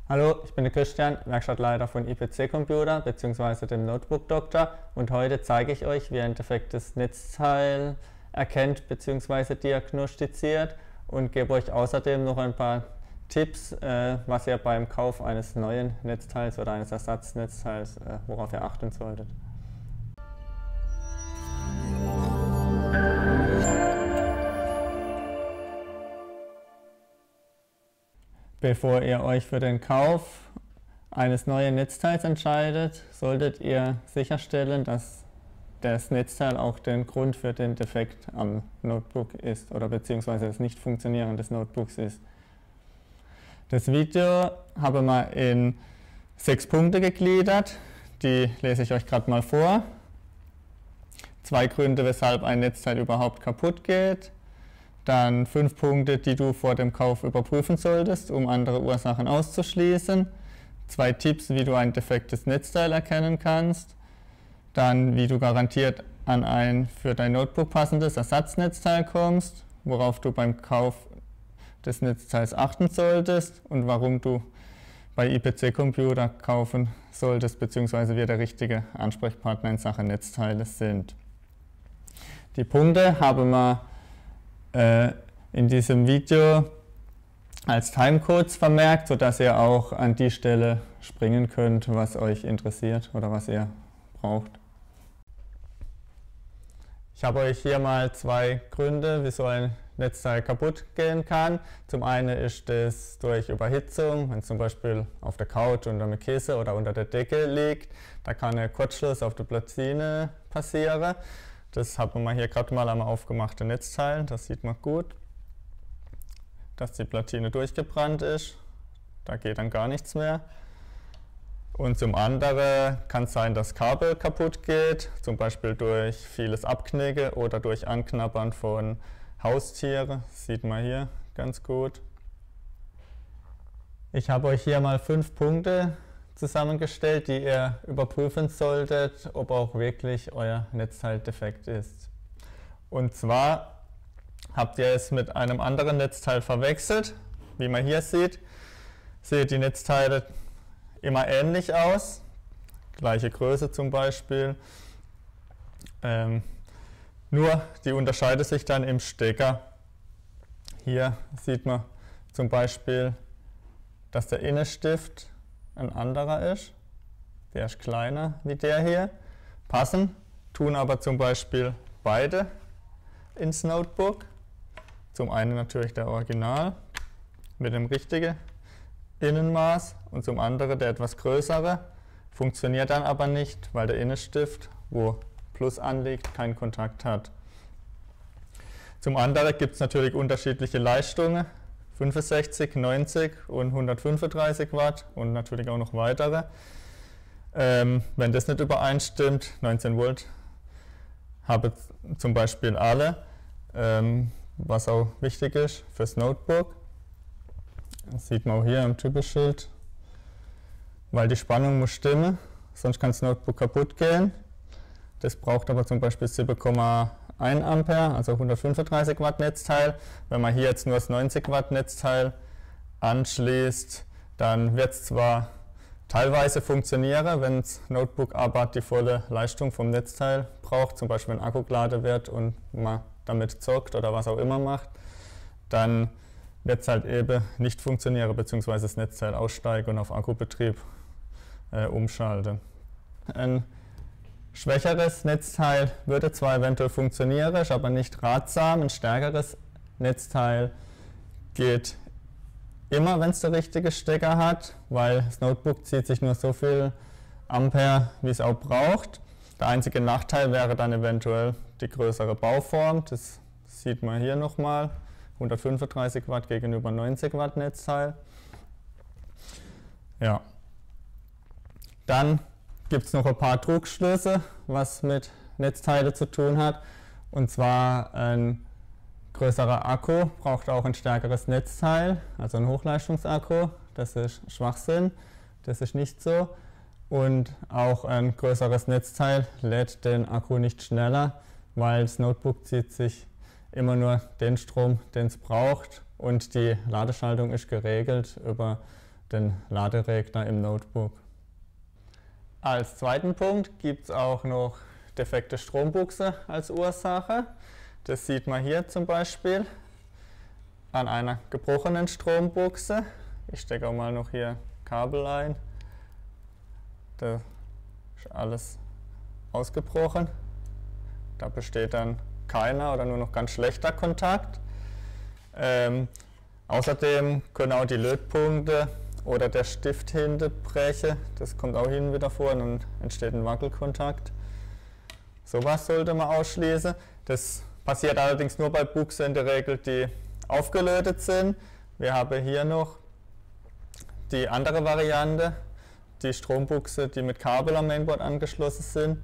Hallo, ich bin der Christian, Werkstattleiter von IPC Computer bzw. dem Notebook Doktor, und heute zeige ich euch, wie ihr ein defektes Netzteil erkennt bzw. diagnostiziert und gebe euch außerdem noch ein paar Tipps, was ihr beim Kauf eines neuen Netzteils oder eines Ersatznetzteils, worauf ihr achten solltet. Bevor ihr euch für den Kauf eines neuen Netzteils entscheidet, solltet ihr sicherstellen, dass das Netzteil auch der Grund für den Defekt am Notebook ist oder beziehungsweise das Nicht-Funktionieren des Notebooks ist. Das Video habe ich mal in 6 Punkte gegliedert, die lese ich euch gerade mal vor. 2 Gründe, weshalb ein Netzteil überhaupt kaputt geht. Dann 5 Punkte, die du vor dem Kauf überprüfen solltest, um andere Ursachen auszuschließen. 2 Tipps, wie du ein defektes Netzteil erkennen kannst. Dann, wie du garantiert an ein für dein Notebook passendes Ersatznetzteil kommst, worauf du beim Kauf des Netzteils achten solltest und warum du bei IPC Computer kaufen solltest, beziehungsweise wir der richtige Ansprechpartner in Sachen Netzteile sind. Die Punkte haben wir in diesem Video als Timecodes vermerkt, sodass ihr auch an die Stelle springen könnt, was euch interessiert oder was ihr braucht. Ich habe euch hier mal 2 Gründe, wieso ein Netzteil kaputt gehen kann. Zum einen ist es durch Überhitzung, wenn es zum Beispiel auf der Couch unter dem Kissen oder unter der Decke liegt. Da kann ein Kurzschluss auf der Platine passieren. Das haben wir hier gerade mal am aufgemachten Netzteil, das sieht man gut, dass die Platine durchgebrannt ist, da geht dann gar nichts mehr. Und zum anderen kann es sein, dass Kabel kaputt geht, zum Beispiel durch vieles Abknicken oder durch Anknabbern von Haustieren, das sieht man hier ganz gut. Ich habe euch hier mal 5 Punkte zusammengestellt, die ihr überprüfen solltet, ob auch wirklich euer Netzteil defekt ist. Und zwar habt ihr es mit einem anderen Netzteil verwechselt. Wie man hier sieht, sehen die Netzteile immer ähnlich aus, gleiche Größe zum Beispiel. Nur die unterscheiden sich dann im Stecker. Hier sieht man zum Beispiel, dass der Innenstift ein anderer ist, der ist kleiner wie der hier. Passen tun aber zum Beispiel beide ins Notebook. Zum einen natürlich der Original mit dem richtigen Innenmaß und zum anderen der etwas größere. Funktioniert dann aber nicht, weil der Innenstift, wo Plus anliegt, keinen Kontakt hat. Zum anderen gibt es natürlich unterschiedliche Leistungen. 65, 90 und 135 Watt und natürlich auch noch weitere. Wenn das nicht übereinstimmt, 19 Volt habe zum Beispiel alle, was auch wichtig ist fürs Notebook. Das sieht man auch hier am Typenschild, weil die Spannung muss stimmen, sonst kann das Notebook kaputt gehen. Das braucht aber zum Beispiel 7,1 Ampere, also 135 Watt Netzteil. Wenn man hier jetzt nur das 90 Watt Netzteil anschließt, dann wird es zwar teilweise funktionieren, wenn das Notebook aber die volle Leistung vom Netzteil braucht, zum Beispiel wenn Akku geladen wird und man damit zockt oder was auch immer macht, dann wird es halt eben nicht funktionieren, beziehungsweise das Netzteil aussteigen und auf Akkubetrieb umschalten. Ein schwächeres Netzteil würde zwar eventuell funktionieren, ist aber nicht ratsam. Ein stärkeres Netzteil geht immer, wenn es der richtige Stecker hat, weil das Notebook zieht sich nur so viel Ampere, wie es auch braucht. Der einzige Nachteil wäre dann eventuell die größere Bauform. Das sieht man hier nochmal. 135 Watt gegenüber 90 Watt Netzteil. Ja. Dann gibt es noch ein paar Trugschlüsse, was mit Netzteile zu tun hat. Und zwar ein größerer Akku braucht auch ein stärkeres Netzteil, also ein Hochleistungsakku. Das ist Schwachsinn, das ist nicht so. Und auch ein größeres Netzteil lädt den Akku nicht schneller, weil das Notebook zieht sich immer nur den Strom, den es braucht, und die Ladeschaltung ist geregelt über den Laderegler im Notebook. Als zweiten Punkt gibt es auch noch defekte Strombuchse als Ursache. Das sieht man hier zum Beispiel an einer gebrochenen Strombuchse. Ich stecke auch mal noch hier Kabel ein. Da ist alles ausgebrochen. Da besteht dann keiner oder nur noch ganz schlechter Kontakt. Außerdem können auch die Lötpunkte oder der Stift hinten brechen. Das kommt auch hin wieder vor und dann entsteht ein Wackelkontakt. Sowas sollte man ausschließen. Das passiert allerdings nur bei Buchsen in der Regel, die aufgelötet sind. Wir haben hier noch die andere Variante, die Strombuchse, die mit Kabel am Mainboard angeschlossen sind.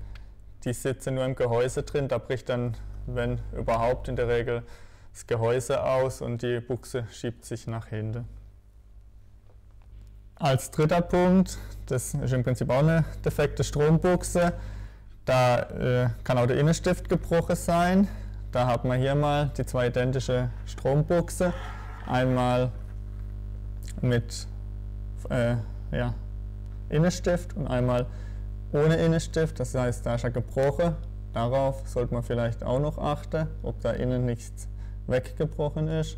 Die sitzen nur im Gehäuse drin, da bricht dann, wenn überhaupt, in der Regel das Gehäuse aus und die Buchse schiebt sich nach hinten. Als dritter Punkt, das ist im Prinzip auch eine defekte Strombuchse, da kann auch der Innenstift gebrochen sein. Da hat man hier mal die zwei identische Strombuchse, einmal mit Innenstift und einmal ohne Innenstift, das heißt, da ist er gebrochen. Darauf sollte man vielleicht auch noch achten, ob da innen nichts weggebrochen ist.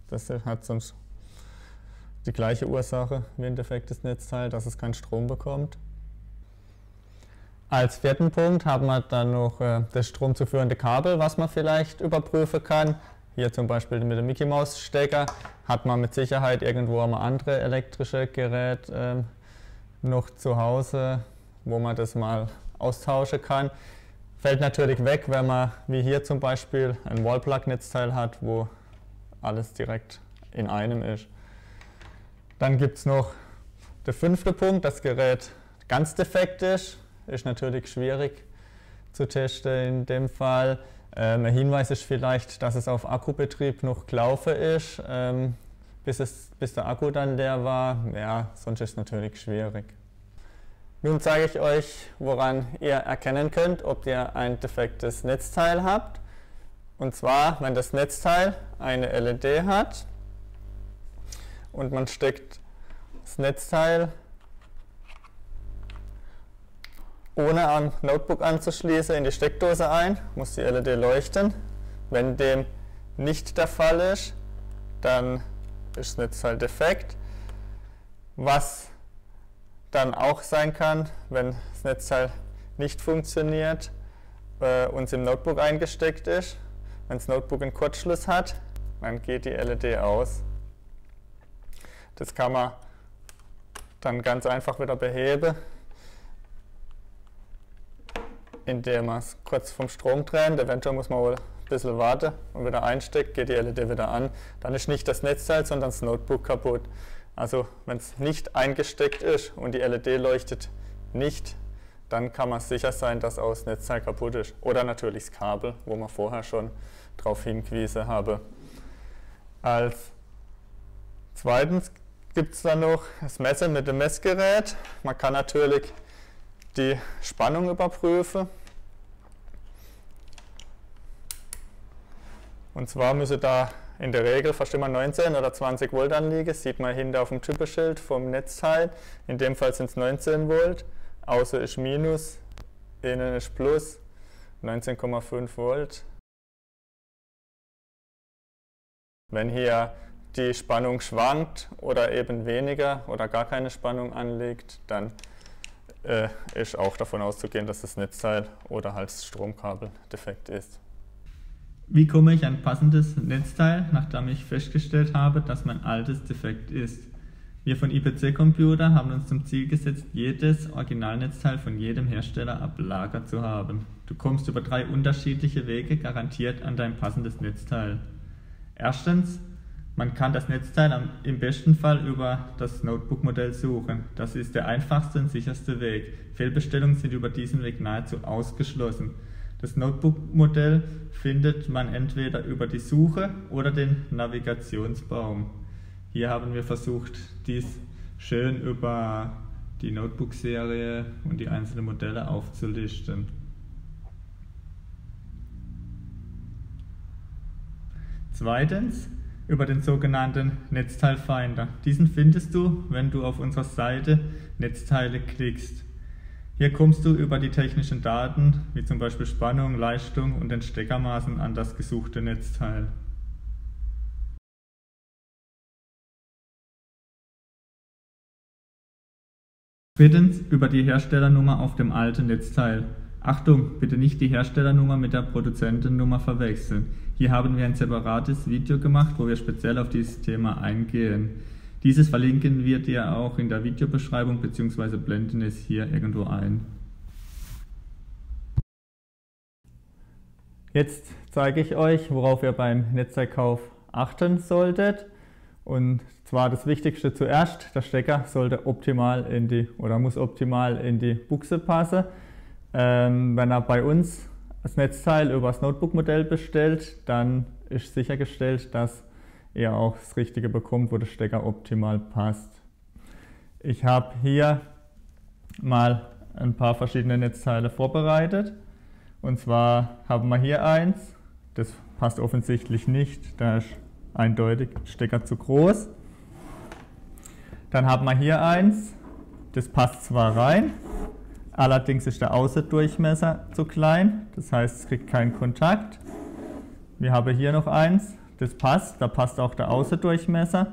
Das hat sonst die gleiche Ursache wie ein defektes Netzteil, dass es keinen Strom bekommt. Als vierten Punkt haben wir dann noch das stromzuführende Kabel, was man vielleicht überprüfen kann. Hier zum Beispiel mit dem Mickey Maus Stecker hat man mit Sicherheit irgendwo ein anderes elektrisches Gerät noch zu Hause, wo man das mal austauschen kann. Fällt natürlich weg, wenn man wie hier zum Beispiel ein Wallplug-Netzteil hat, wo alles direkt in einem ist. Dann gibt es noch den fünften Punkt, das Gerät ganz defekt ist. Ist natürlich schwierig zu testen in dem Fall. Ein Hinweis ist vielleicht, dass es auf Akkubetrieb noch gelaufen ist, bis der Akku dann leer war. Ja, sonst ist es natürlich schwierig. Nun zeige ich euch, woran ihr erkennen könnt, ob ihr ein defektes Netzteil habt. Und zwar, wenn das Netzteil eine LED hat und man steckt das Netzteil ohne am Notebook anzuschließen in die Steckdose ein, muss die LED leuchten. Wenn dem nicht der Fall ist, dann ist das Netzteil defekt. Was dann auch sein kann, wenn das Netzteil nicht funktioniert und es im Notebook eingesteckt ist, wenn das Notebook einen Kurzschluss hat, dann geht die LED aus. Das kann man dann ganz einfach wieder beheben, indem man es kurz vom Strom trennt. Eventuell muss man wohl ein bisschen warten und wieder einsteckt, geht die LED wieder an. Dann ist nicht das Netzteil, sondern das Notebook kaputt. Also wenn es nicht eingesteckt ist und die LED leuchtet nicht, dann kann man sicher sein, dass auch das Netzteil kaputt ist. Oder natürlich das Kabel, wo man vorher schon darauf hingewiesen habe. Als zweitens gibt es dann noch das Messen mit dem Messgerät. Man kann natürlich die Spannung überprüfen. Und zwar müsse da in der Regel fast immer 19 oder 20 Volt anliegen. Sieht man hinter auf dem Typenschild vom Netzteil. In dem Fall sind es 19 Volt. Außen ist Minus, innen ist Plus, 19,5 Volt. Wenn hier die Spannung schwankt oder eben weniger oder gar keine Spannung anliegt, dann ist auch davon auszugehen, dass das Netzteil oder halt das Stromkabel defekt ist. Wie komme ich an passendes Netzteil, nachdem ich festgestellt habe, dass mein altes defekt ist? Wir von IPC Computer haben uns zum Ziel gesetzt, jedes Originalnetzteil von jedem Hersteller ab Lager zu haben. Du kommst über 3 unterschiedliche Wege garantiert an dein passendes Netzteil. Erstens, man kann das Netzteil im besten Fall über das Notebook-Modell suchen. Das ist der einfachste und sicherste Weg. Fehlbestellungen sind über diesen Weg nahezu ausgeschlossen. Das Notebook-Modell findet man entweder über die Suche oder den Navigationsbaum. Hier haben wir versucht, dies schön über die Notebook-Serie und die einzelnen Modelle aufzulisten. Zweitens, über den sogenannten Netzteilfinder. Diesen findest du, wenn du auf unserer Seite Netzteile klickst. Hier kommst du über die technischen Daten, wie zum Beispiel Spannung, Leistung und den Steckermaßen an das gesuchte Netzteil. Drittens über die Herstellernummer auf dem alten Netzteil. Achtung, bitte nicht die Herstellernummer mit der Produzentennummer verwechseln. Hier haben wir ein separates Video gemacht, wo wir speziell auf dieses Thema eingehen. Dieses verlinken wir dir auch in der Videobeschreibung bzw. blenden es hier irgendwo ein. Jetzt zeige ich euch, worauf ihr beim Netzteilkauf achten solltet. Und zwar das Wichtigste zuerst: Der Stecker sollte optimal muss optimal in die Buchse passen. Wenn er bei uns das Netzteil über das Notebook-Modell bestellt, dann ist sichergestellt, dass ihr auch das Richtige bekommt, wo der Stecker optimal passt. Ich habe hier mal ein paar verschiedene Netzteile vorbereitet. Und zwar haben wir hier eins, das passt offensichtlich nicht, da ist eindeutig Stecker zu groß. Dann haben wir hier eins, das passt zwar rein, allerdings ist der Außendurchmesser zu klein, das heißt, es kriegt keinen Kontakt. Wir haben hier noch eins, das passt, da passt auch der Außendurchmesser,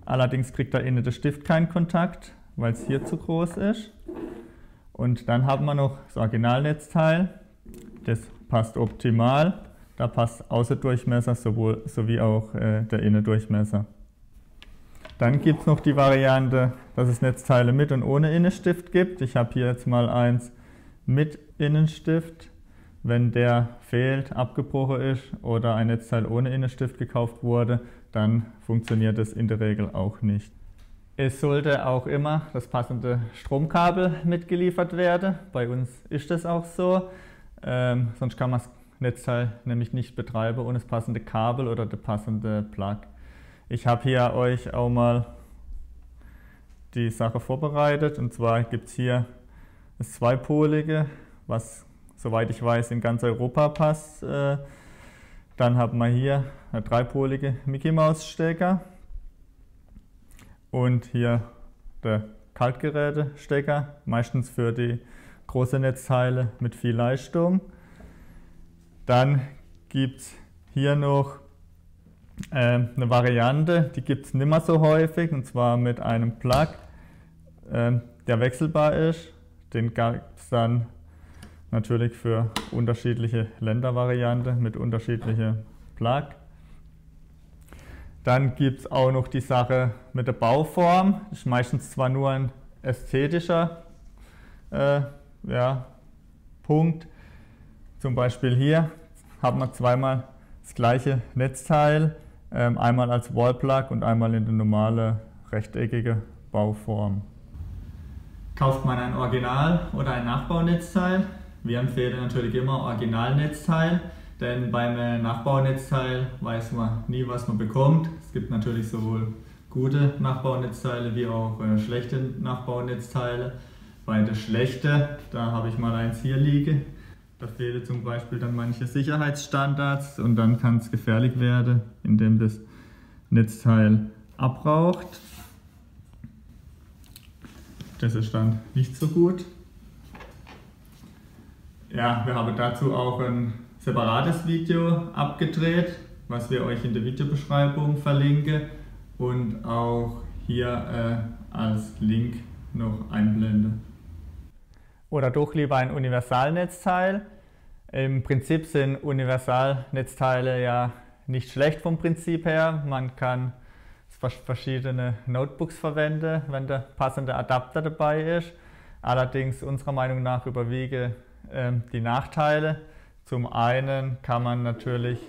allerdings kriegt da innen der Stift keinen Kontakt, weil es hier zu groß ist. Und dann haben wir noch das Originalnetzteil, das passt optimal, da passt Außendurchmesser sowie auch der Innendurchmesser. Dann gibt es noch die Variante, dass es Netzteile mit und ohne Innenstift gibt. Ich habe hier jetzt mal eins mit Innenstift. Wenn der fehlt, abgebrochen ist oder ein Netzteil ohne Innenstift gekauft wurde, dann funktioniert es in der Regel auch nicht. Es sollte auch immer das passende Stromkabel mitgeliefert werden. Bei uns ist das auch so. Sonst kann man das Netzteil nämlich nicht betreiben ohne das passende Kabel oder der passende Plug. Ich habe hier euch auch mal die Sache vorbereitet, und zwar gibt es hier das zweipolige, was soweit ich weiß in ganz Europa passt. Dann haben wir hier eine dreipolige Mickey Maus Stecker und hier der Kaltgerätestecker, meistens für die große Netzteile mit viel Leistung. Dann gibt es hier noch eine Variante, die gibt es nicht mehr so häufig, und zwar mit einem Plug, der wechselbar ist. Den gab es dann natürlich für unterschiedliche Ländervarianten mit unterschiedlichen Plug. Dann gibt es auch noch die Sache mit der Bauform. Das ist meistens zwar nur ein ästhetischer Punkt. Zum Beispiel hier hat man zweimal das gleiche Netzteil, einmal als Wallplug und einmal in der normale rechteckige Bauform. Kauft man ein Original- oder ein Nachbaunetzteil? Wir empfehlen natürlich immer Originalnetzteil, denn beim Nachbaunetzteil weiß man nie, was man bekommt. Es gibt natürlich sowohl gute Nachbaunetzteile wie auch schlechte Nachbaunetzteile. Bei der schlechte, da habe ich mal eins hier liegen. Da fehlen zum Beispiel dann manche Sicherheitsstandards und dann kann es gefährlich werden, indem das Netzteil abraucht. Das ist dann nicht so gut. Ja, wir haben dazu auch ein separates Video abgedreht, was wir euch in der Videobeschreibung verlinken und auch hier als Link noch einblenden. Oder doch lieber ein Universalnetzteil. Im Prinzip sind Universalnetzteile ja nicht schlecht vom Prinzip her. Man kann verschiedene Notebooks verwenden, wenn der passende Adapter dabei ist. Allerdings unserer Meinung nach überwiegen die Nachteile. Zum einen kann man natürlich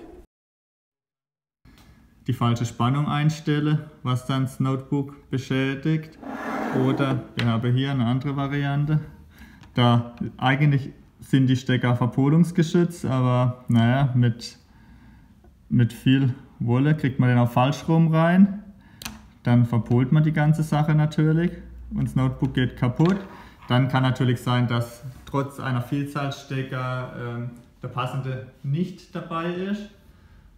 die falsche Spannung einstellen, was dann das Notebook beschädigt. Oder wir haben hier eine andere Variante. Da eigentlich sind die Stecker verpolungsgeschützt, aber naja, mit viel Wolle kriegt man den auch falsch rum rein. Dann verpolt man die ganze Sache natürlich und das Notebook geht kaputt. Dann kann natürlich sein, dass trotz einer Vielzahl Stecker der passende nicht dabei ist.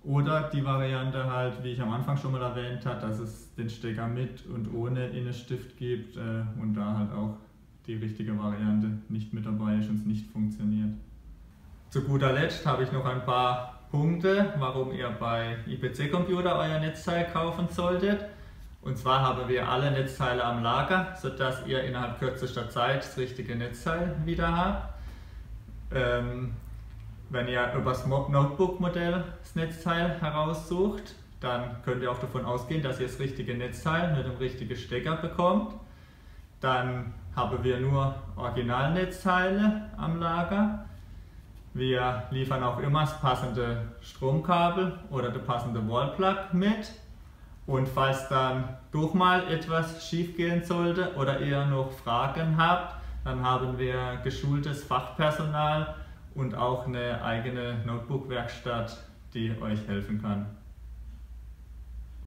Oder die Variante halt, wie ich am Anfang schon mal erwähnt habe, dass es den Stecker mit und ohne Innenstift gibt und da halt auch die richtige Variante nicht mit dabei ist und es nicht funktioniert. Zu guter Letzt habe ich noch ein paar Punkte, warum ihr bei IPC Computer euer Netzteil kaufen solltet. Und zwar haben wir alle Netzteile am Lager, sodass ihr innerhalb kürzester Zeit das richtige Netzteil wieder habt. Wenn ihr über das Notebook-Modell das Netzteil heraussucht, dann könnt ihr auch davon ausgehen, dass ihr das richtige Netzteil mit dem richtigen Stecker bekommt. Dann haben wir nur Originalnetzteile am Lager. Wir liefern auch immer das passende Stromkabel oder der passende Wallplug mit. Und falls dann doch mal etwas schief gehen sollte oder ihr noch Fragen habt, dann haben wir geschultes Fachpersonal und auch eine eigene Notebook-Werkstatt, die euch helfen kann.